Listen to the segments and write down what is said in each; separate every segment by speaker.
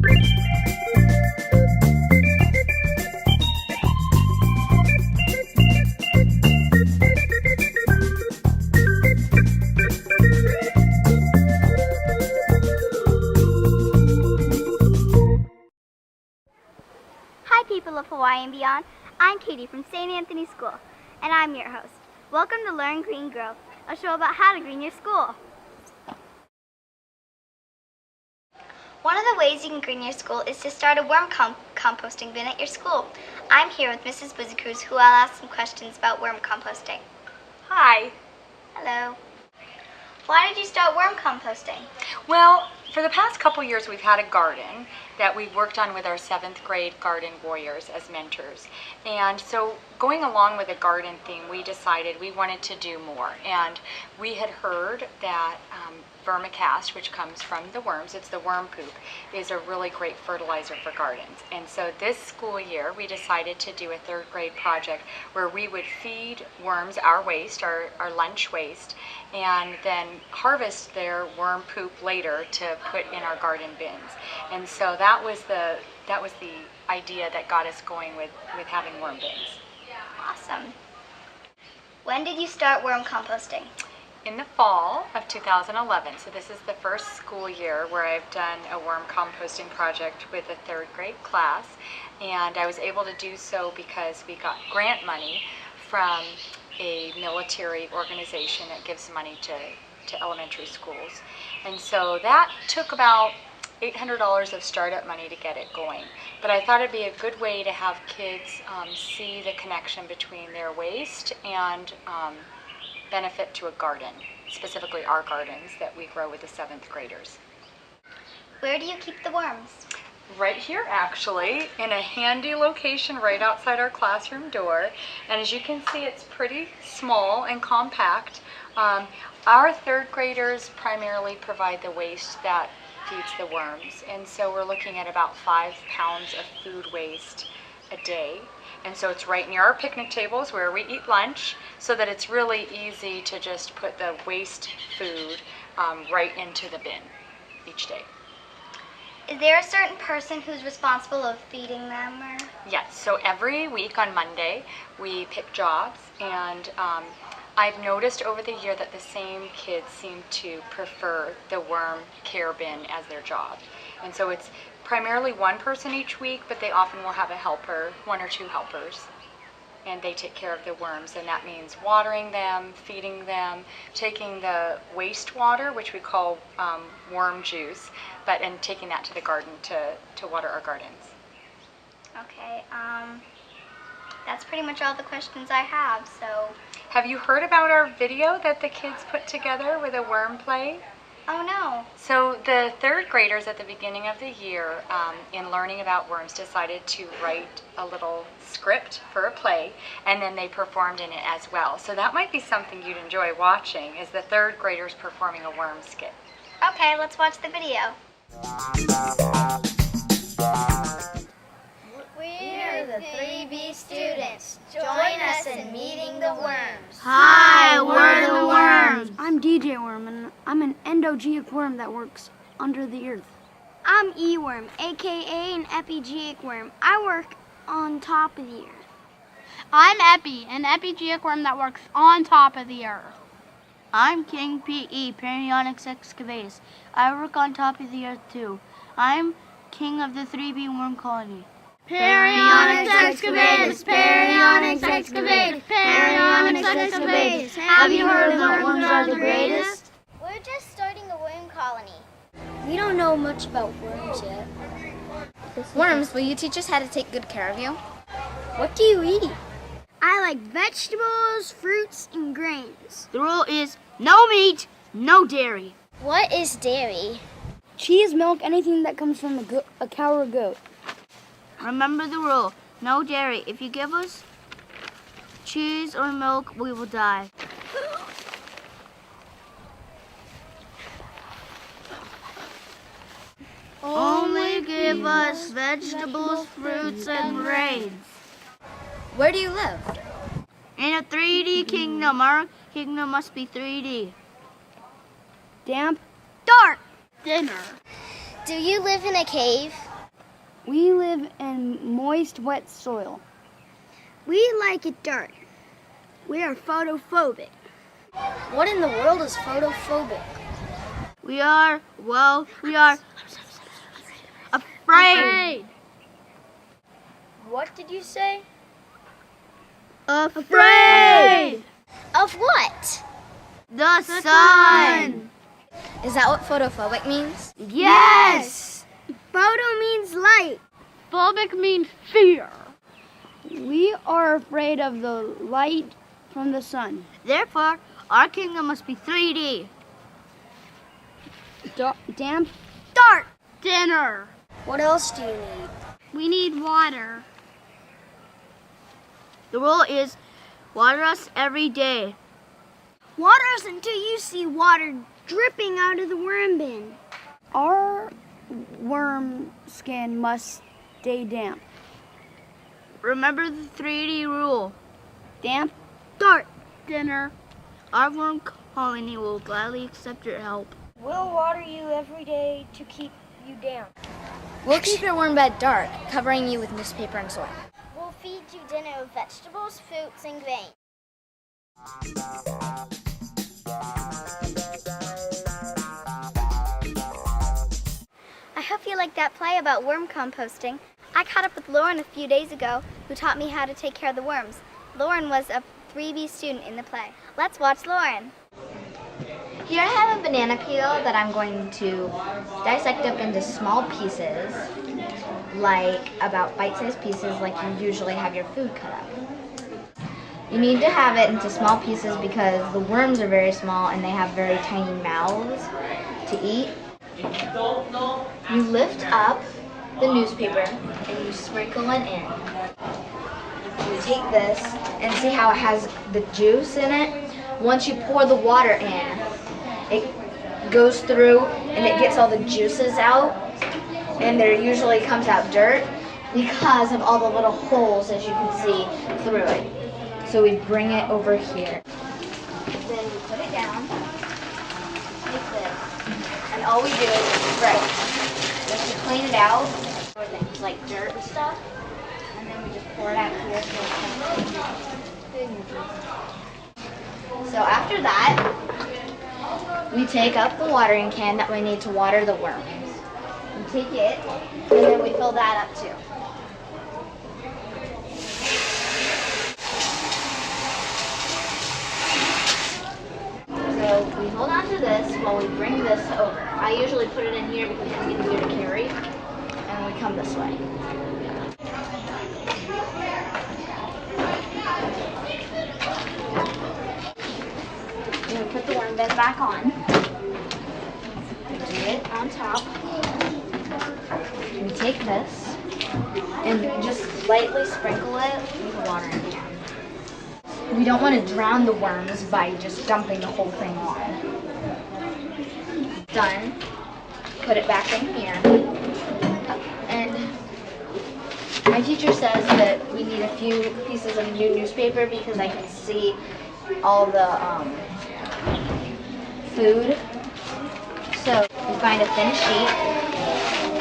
Speaker 1: Hi people of Hawaii and beyond, I'm Katie from St. Anthony School, and I'm your host. Welcome to Learn Green Grow, a show about how to green your school. One of the ways you can green your school is to start a worm composting bin at your school. I'm here with Mrs. Busekrus, who I'll ask some questions about worm composting.
Speaker 2: Hi.
Speaker 1: Hello. Why did you start worm composting?
Speaker 2: Well, for the past couple years we've had a garden that we worked on with our 7th grade garden warriors as mentors. And so going along with the garden theme, we decided we wanted to do more. And we had heard that vermicast, which comes from the worms, it's the worm poop, is a really great fertilizer for gardens. And so this school year we decided to do a 3rd grade project where we would feed worms our waste, our lunch waste, and then harvest their worm poop later to put in our garden bins. And so that was the idea that got us going with having worm bins.
Speaker 1: Awesome. When did you start worm composting?
Speaker 2: In the fall of 2011. So this is the first school year where I've done a worm composting project with a 3rd grade class. And I was able to do so because we got grant money from a military organization that gives money to elementary schools. And so that took about $800 of startup money to get it going. But I thought it'd be a good way to have kids see the connection between their waste and benefit to a garden, specifically our gardens that we grow with the 7th graders.
Speaker 1: Where do you keep the worms?
Speaker 2: Right here, actually, in a handy location right outside our classroom door. And as you can see, it's pretty small and compact. Our 3rd graders primarily provide the waste that feeds the worms. And so we're looking at about 5 pounds of food waste a day. And so it's right near our picnic tables where we eat lunch, so that it's really easy to just put the waste food right into the bin each day.
Speaker 1: Is there a certain person who's responsible of feeding them? Or?
Speaker 2: Yes, so every week on Monday we pick jobs, and I've noticed over the year that the same kids seem to prefer the worm care bin as their job. And so it's primarily one person each week, but they often will have a helper, 1 or 2 helpers, and they take care of the worms. And that means watering them, feeding them, taking the wastewater, which we call worm juice, and taking that to the garden to water our gardens.
Speaker 1: Okay, that's pretty much all the questions I have, so.
Speaker 2: Have you heard about our video that the kids put together with a worm play?
Speaker 1: Oh no.
Speaker 2: So the 3rd graders at the beginning of the year, in learning about worms, decided to write a little script for a play, and then they performed in it as well. So that might be something you'd enjoy watching, is the 3rd graders performing a worm skit.
Speaker 1: Okay, let's watch the video.
Speaker 3: We're the 3B students. Join us in meeting the worms.
Speaker 4: Hi, we're the worms. I'm DJ Worm, and I'm an endogeeic worm that works under the earth.
Speaker 1: I'm E-worm, aka an epigeic worm. I work on top of the earth.
Speaker 5: I'm Epi, an epigeic worm that works on top of the earth.
Speaker 6: I'm King P.E., Perionyx excavatus. I work on top of the earth too. I'm king of the 3B worm colony.
Speaker 5: Perionyx excavatus, Perionyx excavatus, Perionyx excavatus. Have you heard that worms are the greatest?
Speaker 3: We're just starting a worm colony.
Speaker 4: We don't know much about worms yet.
Speaker 7: Worms, will you teach us how to take good care of you?
Speaker 4: What do you eat?
Speaker 1: I like vegetables, fruits, and grains.
Speaker 6: The rule is no meat, no dairy.
Speaker 3: What is dairy?
Speaker 4: Cheese, milk, anything that comes from a cow or a goat.
Speaker 6: Remember the rule, no dairy. If you give us cheese or milk, we will die. Only give us vegetables, fruits, and grains.
Speaker 7: Where do you live?
Speaker 6: In a 3D kingdom. Our kingdom must be 3D.
Speaker 4: Damp.
Speaker 1: Dark.
Speaker 5: Dinner.
Speaker 3: Do you live in a cave?
Speaker 4: We live in moist, wet soil.
Speaker 5: We like it dark. We are photophobic.
Speaker 7: What in the world is photophobic?
Speaker 6: We are afraid.
Speaker 7: What did you say?
Speaker 6: Afraid.
Speaker 7: Of what?
Speaker 6: The sun.
Speaker 7: Is that what photophobic means?
Speaker 6: Yes.
Speaker 5: Photo means light.
Speaker 4: Phobic means fear. We are afraid of the light from the sun.
Speaker 6: Therefore, our kingdom must be 3D.
Speaker 4: Damp.
Speaker 5: Dark.
Speaker 6: Dinner.
Speaker 7: What else do you need?
Speaker 5: We need water.
Speaker 6: The rule is water us every day.
Speaker 5: Water us until you see water dripping out of the worm bin.
Speaker 4: Our worm skin must stay damp.
Speaker 6: Remember the 3D rule.
Speaker 4: Damp.
Speaker 5: Dark.
Speaker 6: Dinner. Our worm colony will gladly accept your help.
Speaker 3: We'll water you every day to keep you damp.
Speaker 7: We'll keep your worm bed dark, covering you with newspaper and soil.
Speaker 3: We'll feed you dinner with vegetables, fruits, and grain.
Speaker 1: I hope you liked that play about worm composting. I caught up with Lauren a few days ago, who taught me how to take care of the worms. Lauren was a 3B student in the play. Let's watch Lauren. Here I have a banana peel that I'm going to dissect up into small pieces, like about bite-sized pieces like you usually have your food cut up. You need to have it into small pieces because the worms are very small and they have very tiny mouths to eat. You lift up the newspaper and you sprinkle it in. You take this and see how it has the juice in it? Once you pour the water in, it goes through and it gets all the juices out, and there usually comes out dirt because of all the little holes, as you can see, through it. So we bring it over here. Then we put it down like this, and all we do is spray it. Just to clean it out, things like dirt and stuff, and then we just pour it out here. So after that, we take up the watering can that we need to water the worms. We take it, and then we fill that up too. So we hold on to this while we bring this over. I usually put it in here because it's easier to carry, and we come this way. And we put the worm bin back on. Do it on top. We take this and just lightly sprinkle it with water in here. We don't want to drown the worms by just dumping the whole thing on. Done. Put it back in here. And my teacher says that we need a few pieces of new newspaper because I can see all the food. So you find a thin sheet.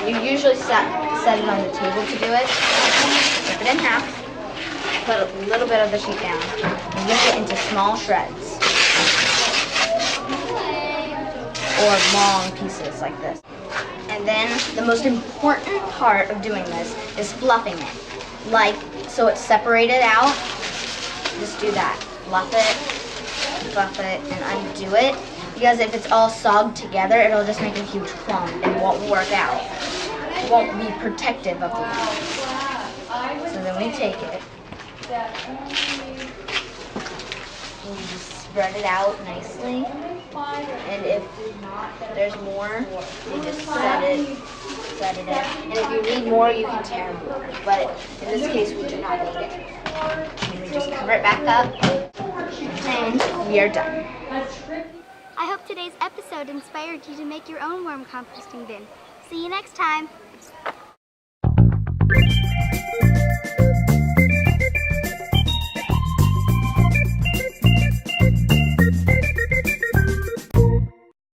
Speaker 1: You usually set it on the table to do it. Rip it in half. Put a little bit of the sheet down and rip it into small shreds or long pieces like this. And then the most important part of doing this is fluffing it. Like, so it's separated out. Just do that. Fluff it, and undo it. Because if it's all sogged together, it'll just make a huge clump and won't work out. It won't be protective of the worms. So then we take it. We just spread it out nicely, and if there's more, you just set it in. And if you need more, you can tear more. But in this case, we do not need it. And we just cover it back up, and we are done. I hope today's episode inspired you to make your own worm composting bin. See you next time.